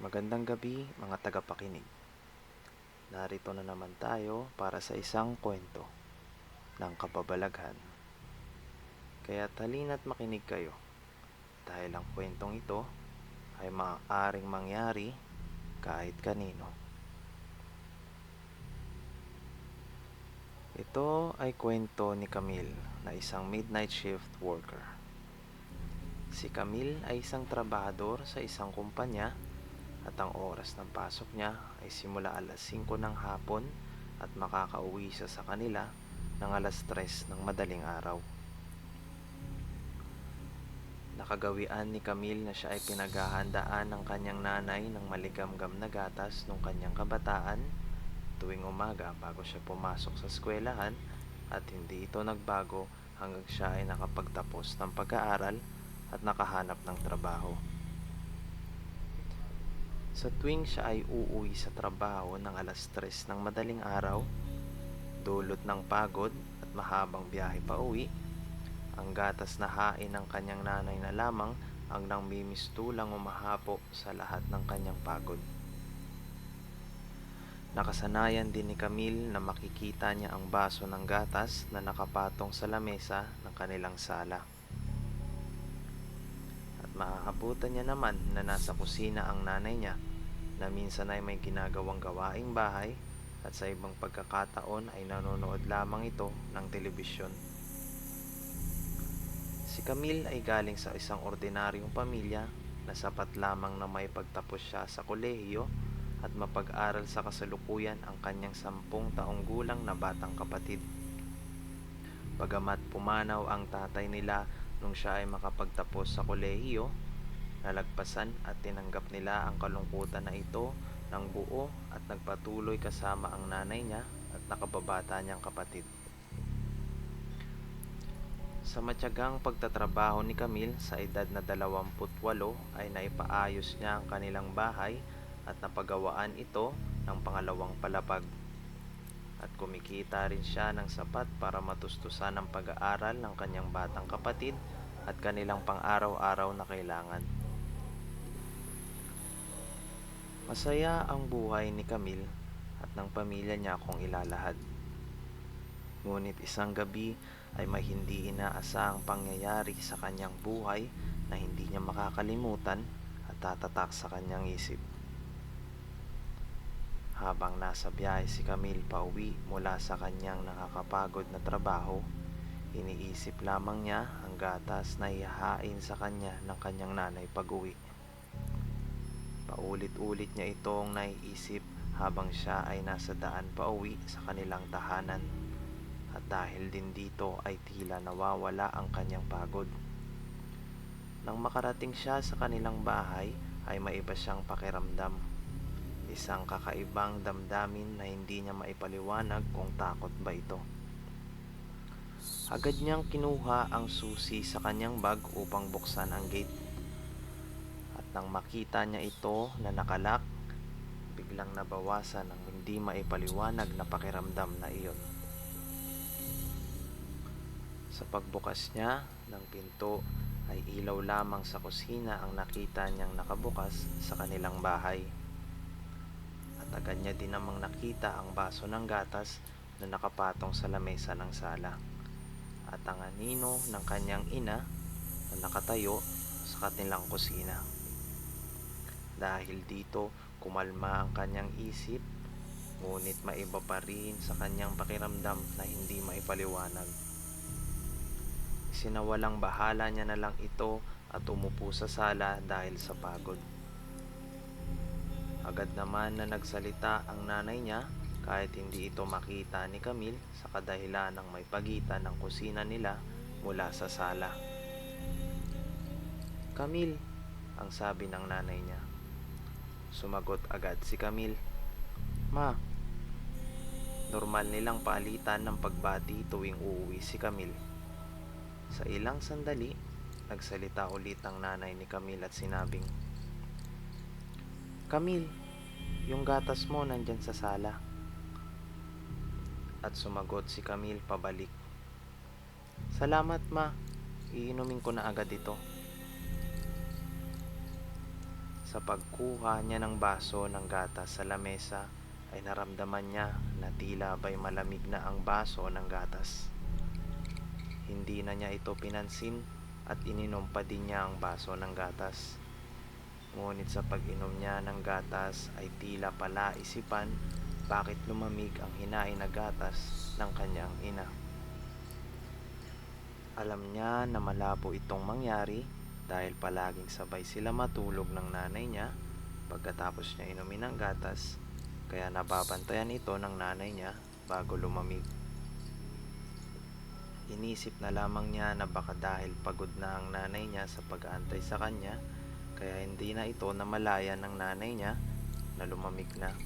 Magandang gabi mga tagapakinig. Narito na naman tayo para sa isang kwento ng kababalaghan. Kaya halina't makinig kayo dahil ang kwentong ito ay maaaring mangyari kahit kanino. Ito ay kwento ni Camille na isang midnight shift worker. Si Camille ay isang trabahador sa isang kumpanya at ang oras ng pasok niya ay simula alas 5 ng hapon at makakauwi siya sa kanila ng alas 3 ng madaling araw. Nakagawian ni Camille na siya ay pinaghahandaan ng kanyang nanay ng maligamgam na gatas nung kanyang kabataan tuwing umaga bago siya pumasok sa eskwelahan, at hindi ito nagbago hanggang siya ay nakapagtapos ng pag-aaral at nakahanap ng trabaho. Sa tuwing siya ay uuwi sa trabaho ng alas 3 ng madaling araw, dulot ng pagod at mahabang biyahe pa uwi, ang gatas na hain ng kanyang nanay na lamang ang namimistulang umahapo sa lahat ng kanyang pagod. Nakasanayan din ni Camille na makikita niya ang baso ng gatas na nakapatong sa lamesa ng kanilang sala. At maaabutan niya naman na nasa kusina ang nanay niya, na minsan ay may ginagawang gawaing bahay at sa ibang pagkakataon ay nanonood lamang ito ng telebisyon. Si Camille ay galing sa isang ordinaryong pamilya na sapat lamang na may pagtapos siya sa kolehiyo at mapag-aral sa kasalukuyan ang kanyang 10 taong gulang na batang kapatid. Bagamat pumanaw ang tatay nila nung siya ay makapagtapos sa kolehiyo, nalagpasan at tinanggap nila ang kalungkutan na ito ng buo at nagpatuloy kasama ang nanay niya at nakababata niyang kapatid. Sa matyagang pagtatrabaho ni Camille sa edad na 28 ay naipaayos niya ang kanilang bahay at napagawaan ito ng pangalawang palapag. At kumikita rin siya ng sapat para matustusan ang pag-aaral ng kanyang batang kapatid at kanilang pang-araw-araw na kailangan. Masaya ang buhay ni Camille at ng pamilya niya kung ilalahad. Ngunit isang gabi ay may hindi inaasahang pangyayari sa kanyang buhay na hindi niya makakalimutan at tatatak sa kanyang isip. Habang nasa biyahe si Camille pauwi mula sa kanyang nakakapagod na trabaho, iniisip lamang niya ang gatas na ihahain sa kanya ng kanyang nanay pag-uwi. Paulit-ulit niya itong naiisip habang siya ay nasa daan pauwi sa kanilang tahanan, at dahil din dito ay tila nawawala ang kanyang pagod. Nang makarating siya sa kanilang bahay ay maiba siyang pakiramdam. Isang kakaibang damdamin na hindi niya maipaliwanag kung takot ba ito. Agad niyang kinuha ang susi sa kanyang bag upang buksan ang gate. At nang makita niya ito na nakalak, biglang nabawasan ang hindi maipaliwanag na pakiramdam na iyon. Sa pagbukas niya ng pinto ay ilaw lamang sa kusina ang nakita niyang nakabukas sa kanilang bahay. At agad niya din namang nakita ang baso ng gatas na nakapatong sa lamesa ng sala at ang anino ng kanyang ina na nakatayo sa kanilang kusina. Dahil dito kumalma ang kanyang isip, ngunit maiba pa rin sa kanyang pakiramdam na hindi maipaliwanag. Sinawalang bahala niya na lang ito at umupo sa sala dahil sa pagod. Agad naman na nagsalita ang nanay niya kahit hindi ito makita ni Camille sa kadahilan ng may pagitan ng kusina nila mula sa sala. "Camille," ang sabi ng nanay niya. Sumagot agad si Camille, "Ma." Normal nilang palitan ng pagbati tuwing uuwi si Camille. Sa ilang sandali, nagsalita ulit ang nanay ni Camille at sinabing, "Camille, yung gatas mo nandyan sa sala." At sumagot si Camille pabalik, "Salamat ma, iinumin ko na agad ito." Sa pagkuha niya ng baso ng gatas sa lamesa ay naramdaman niya na tila ba'y malamig na ang baso ng gatas. Hindi na niya ito pinansin at ininom pa din niya ang baso ng gatas. Ngunit sa pag-inom niya ng gatas ay tila pala isipan bakit lumamig ang hinain na gatas ng kanyang ina. Alam niya na malabo itong mangyari dahil palaging sabay sila matulog ng nanay niya pagkatapos niya inumin ang gatas, kaya nababantayan ito ng nanay niya bago lumamig. Inisip na lamang niya na baka dahil pagod na ang nanay niya sa pag-aantay sa kanya, kaya hindi na ito namalayan ng nanay niya na lumamig na.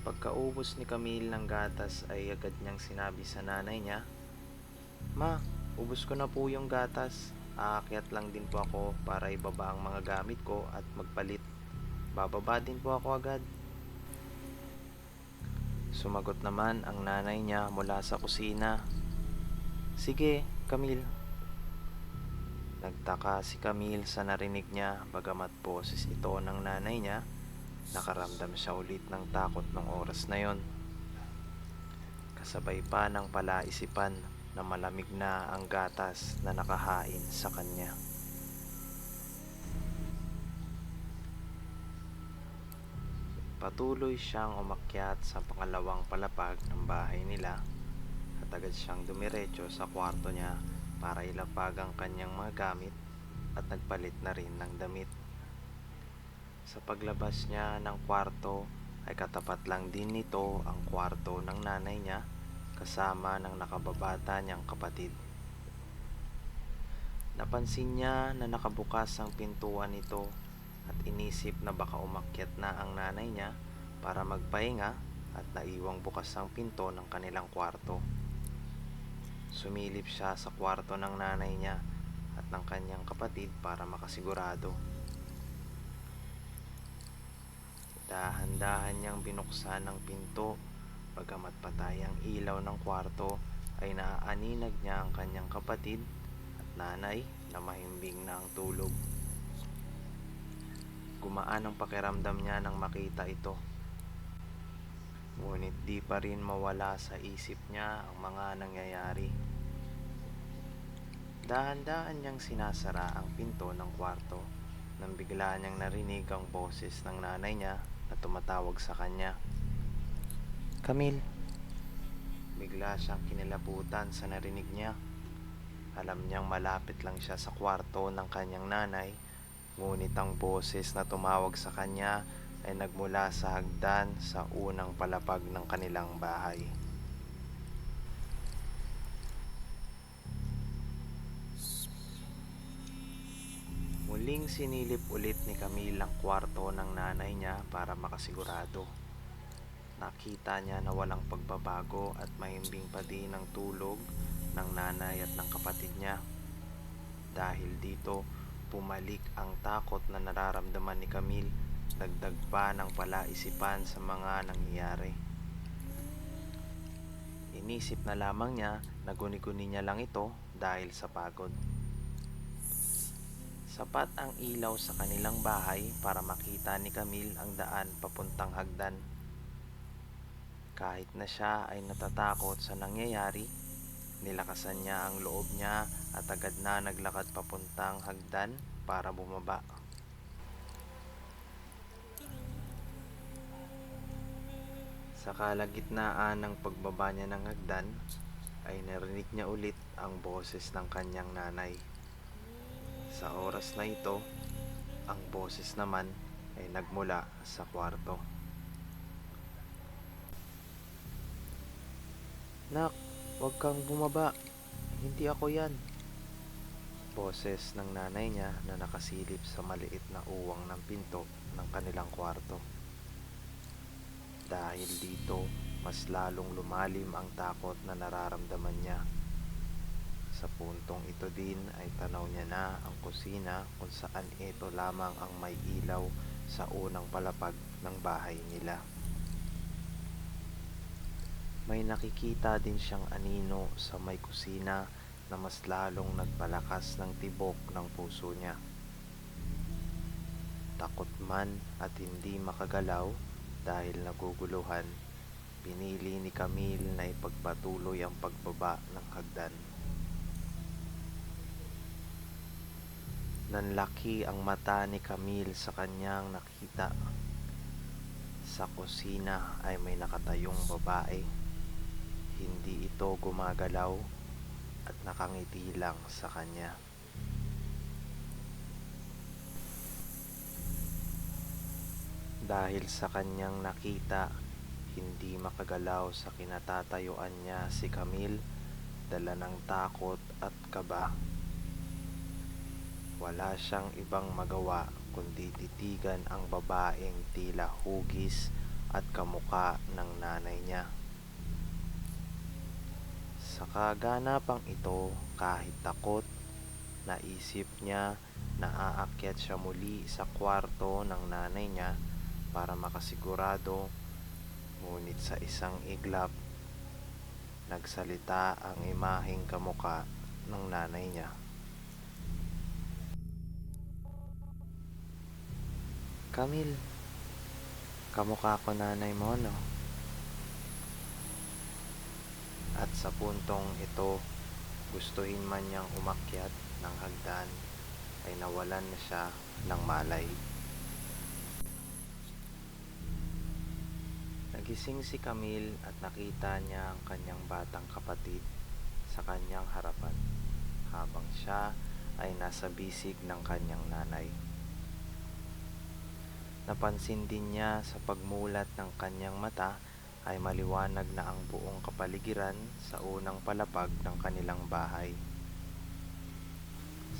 Pagkaubos ni Camille ng gatas ay agad niyang sinabi sa nanay niya, "Ma, ubos ko na po yung gatas. Aakyat lang din po ako para ibaba ang mga gamit ko at magpalit. Bababa din po ako agad." Sumagot naman ang nanay niya mula sa kusina, "Sige, Camille." Nagtaka si Camille sa narinig niya bagamat boses ito ng nanay niya, nakaramdam siya ulit ng takot ng oras na yon. Kasabay pa ng palaisipan na malamig na ang gatas na nakahain sa kanya. Patuloy siyang umakyat sa pangalawang palapag ng bahay nila at agad siyang dumiretso sa kwarto niya para ilapag ang kanyang mga gamit at nagpalit na rin ng damit. Sa paglabas niya ng kwarto ay katapat lang din nito ang kwarto ng nanay niya kasama ng nakababata niyang kapatid. Napansin niya na nakabukas ang pintuan nito at inisip na baka umakyat na ang nanay niya para magpahinga at naiwang bukas ang pinto ng kanilang kwarto. Sumilip siya sa kwarto ng nanay niya at ng kanyang kapatid para makasigurado. Dahan-dahan niyang binuksan ang pinto, bagamat patay ang ilaw ng kwarto ay naaaninag niya ang kanyang kapatid at nanay na mahimbing na ang tulog. Gumaan ang pakiramdam niya nang makita ito. Ngunit di pa rin mawala sa isip niya ang mga nangyayari. Dahan-dahan niyang sinasara ang pinto ng kwarto nang bigla niyang narinig ang boses ng nanay niya na tumatawag sa kanya, "Camille." Bigla siyang kinilabutan sa narinig niya. Alam niyang malapit lang siya sa kwarto ng kanyang nanay, ngunit ang boses na tumawag sa kanya ay nagmula sa hagdan sa unang palapag ng kanilang bahay. Muling sinilip ulit ni Camille ang kwarto ng nanay niya para makasigurado. Nakita niya na walang pagbabago at mahimbing pa din ang tulog ng nanay at ng kapatid niya. Dahil dito, pumalik ang takot na nararamdaman ni Camille, dagdag pa ng palaisipan sa mga nangyayari. Inisip na lamang niya na guni-guni niya lang ito dahil sa pagod. Sapat ang ilaw sa kanilang bahay para makita ni Camille ang daan papuntang hagdan. Kahit na siya ay natatakot sa nangyayari, nilakasan niya ang loob niya at agad na naglakad papuntang hagdan para bumaba. Sa kalagitnaan ng pagbaba niya ng hagdan, ay narinig niya ulit ang boses ng kanyang nanay. Sa oras na ito, ang boses naman ay nagmula sa kwarto. "Nak, huwag kang bumaba. Hindi ako yan." Boses ng nanay niya na nakasilip sa maliit na uwang ng pinto ng kanilang kwarto. Dahil dito, mas lalong lumalim ang takot na nararamdaman niya. Sa puntong ito din ay tanaw niya na ang kusina kung saan ito lamang ang may ilaw sa unang palapag ng bahay nila. May nakikita din siyang anino sa may kusina na mas lalong nagpalakas ng tibok ng puso niya. Takot man at hindi makagalaw dahil naguguluhan, pinili ni Camille na ipagpatuloy ang pagbaba ng hagdan. Nanlaki ang mata ni Camille sa kanyang nakita. Sa kusina ay may nakatayong babae. Hindi ito gumagalaw at nakangiti lang sa kanya. Dahil sa kanyang nakita, hindi makagalaw sa kinatatayuan niya si Camille, dala ng takot at kaba. Wala siyang ibang magawa kundi titigan ang babaeng tila hugis at kamuka ng nanay niya. Sa kaganapang ito, kahit takot, naisip niya na aakyat siya muli sa kwarto ng nanay niya para makasigurado, ngunit sa isang iglap, nagsalita ang imaheng kamuka ng nanay niya. Camille, kamukha ko nanay mo, no? At sa puntong ito, gustuhin man niyang umakyat ng hagdan, ay nawalan na siya ng malay. Nagising si Camille at nakita niya ang kanyang batang kapatid sa kanyang harapan, habang siya ay nasa bisig ng kanyang nanay. Napansin din niya sa pagmulat ng kanyang mata ay maliwanag na ang buong kapaligiran sa unang palapag ng kanilang bahay.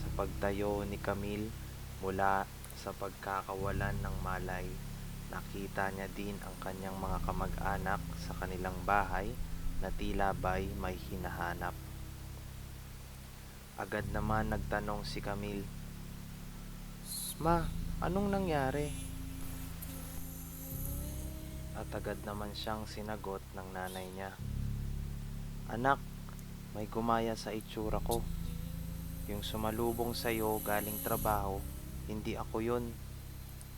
Sa pagtayo ni Camille mula sa pagkakawalan ng malay, nakita niya din ang kanyang mga kamag-anak sa kanilang bahay na tila ba'y may hinahanap. Agad naman nagtanong si Camille, "Ma, anong nangyari?" At agad naman siyang sinagot ng nanay niya, "Anak, may gumaya sa itsura ko. Yung sumalubong sa'yo galing trabaho, hindi ako yun.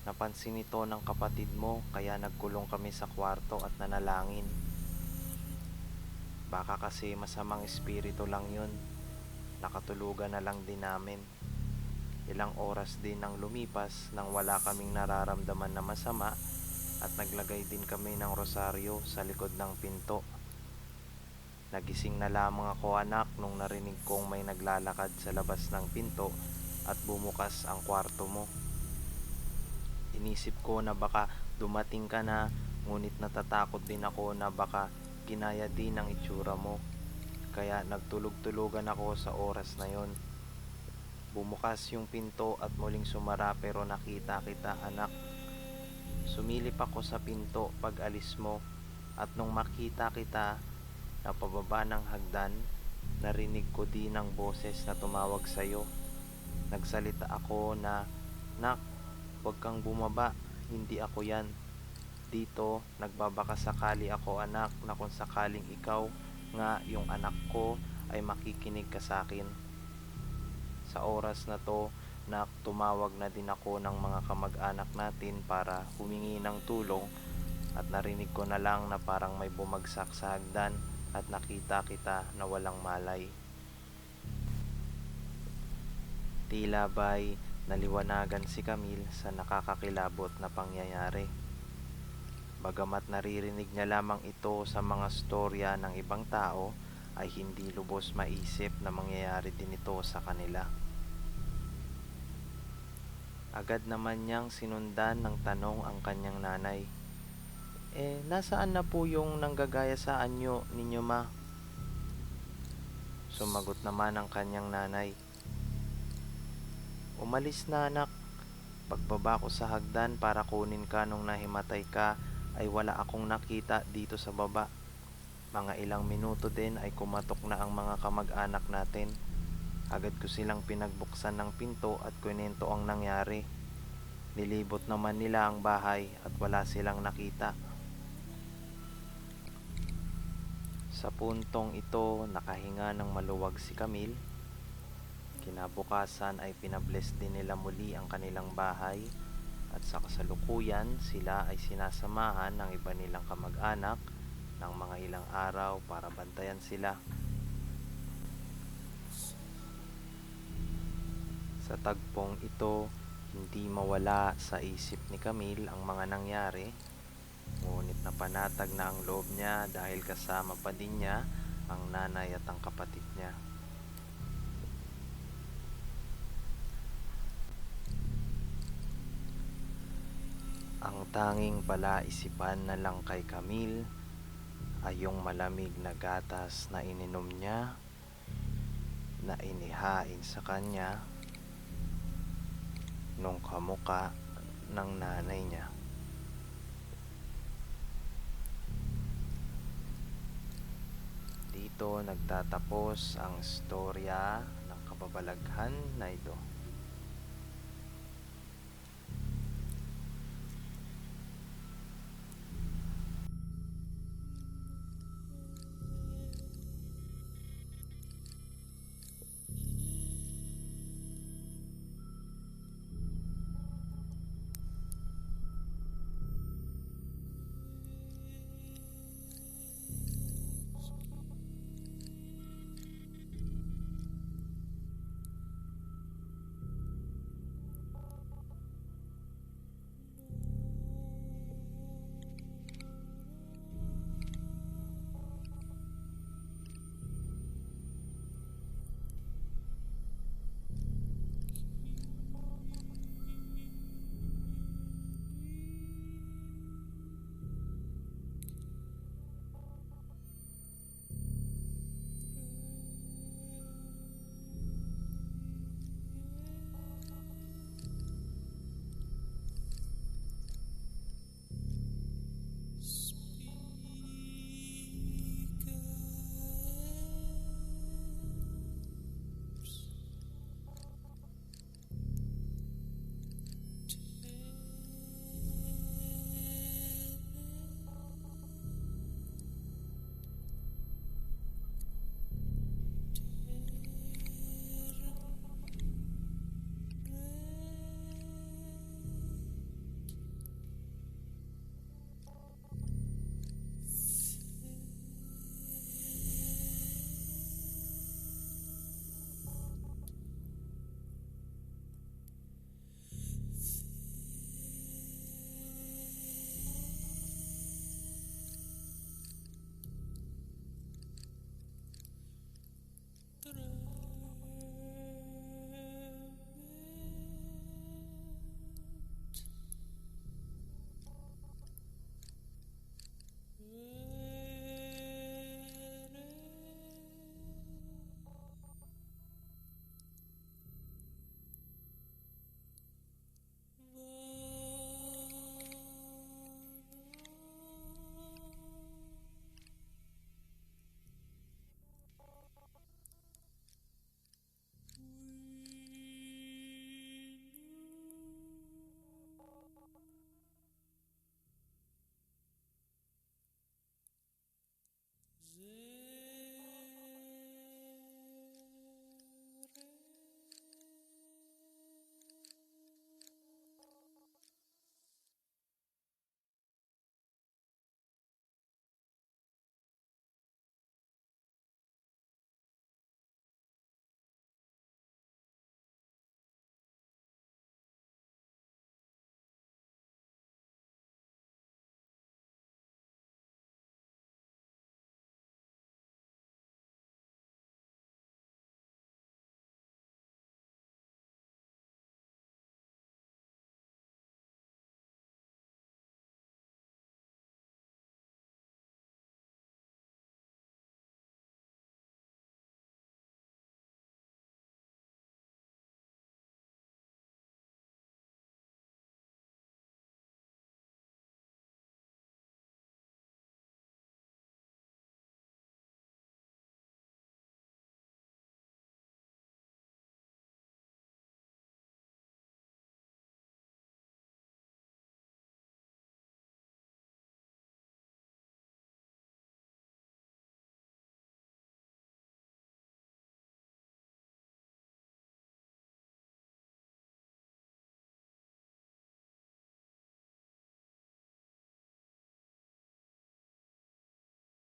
Napansin ito ng kapatid mo kaya nagkulong kami sa kwarto at nanalangin. Baka kasi masamang espiritu lang yun. Nakatulugan na lang din namin. Ilang oras din ang lumipas nang wala kaming nararamdaman na masama at naglagay din kami ng rosaryo sa likod ng pinto. Nagising na lamang ako, anak, nung narinig kong may naglalakad sa labas ng pinto at bumukas ang kwarto mo. Inisip ko na baka dumating ka na, ngunit natatakot din ako na baka ginaya din ang itsura mo. Kaya nagtulog-tulugan ako sa oras na yon. Bumukas yung pinto at muling sumara pero nakita kita, anak. Sumilip ako sa pinto pag alis mo at nung makita kita na pababa ng hagdan, narinig ko din ang boses na tumawag sa'yo. Nagsalita ako na, "Nak, huwag kang bumaba, hindi ako yan. Dito, nagbabakasakali ako, anak, na kung sakaling ikaw nga yung anak ko ay makikinig ka sa akin." Sa oras na to, na tumawag na din ako ng mga kamag-anak natin para humingi ng tulong at narinig ko na lang na parang may bumagsak sa hagdan at nakita kita na walang malay. Tila ba'y naliwanagan si Camille sa nakakakilabot na pangyayari. Bagamat naririnig niya lamang ito sa mga storya ng ibang tao, ay hindi lubos maisip na mangyayari din ito sa kanila. Agad naman niyang sinundan ng tanong ang kanyang nanay, nasaan na po yung nanggagaya sa anyo ninyo, ma?" Sumagot naman ang kanyang nanay, "Umalis na, anak. Pagbaba ko sa hagdan para kunin ka nung nahimatay ka ay wala akong nakita dito sa baba. Mga ilang minuto din ay kumatok na ang mga kamag-anak natin. Agad ko silang pinagbuksan ng pinto at kwento ang nangyari. Nilibot naman nila ang bahay at wala silang nakita." Sa puntong ito, nakahinga ng maluwag si Camille. Kinabukasan ay pinabless din nila muli ang kanilang bahay at sa kasalukuyan sila ay sinasamahan ng iba nilang kamag-anak ng mga ilang araw para bantayan sila. Sa tagpong ito, hindi mawala sa isip ni Camille ang mga nangyari, ngunit napanatag na ang loob niya dahil kasama pa din niya ang nanay at ang kapatid niya. Ang tanging palaisipan na lang kay Camille ay yung malamig na gatas na ininom niya, na inihain sa kanya nung kamuka ng nanay niya. Dito nagtatapos ang istorya ng kababalaghan na ito.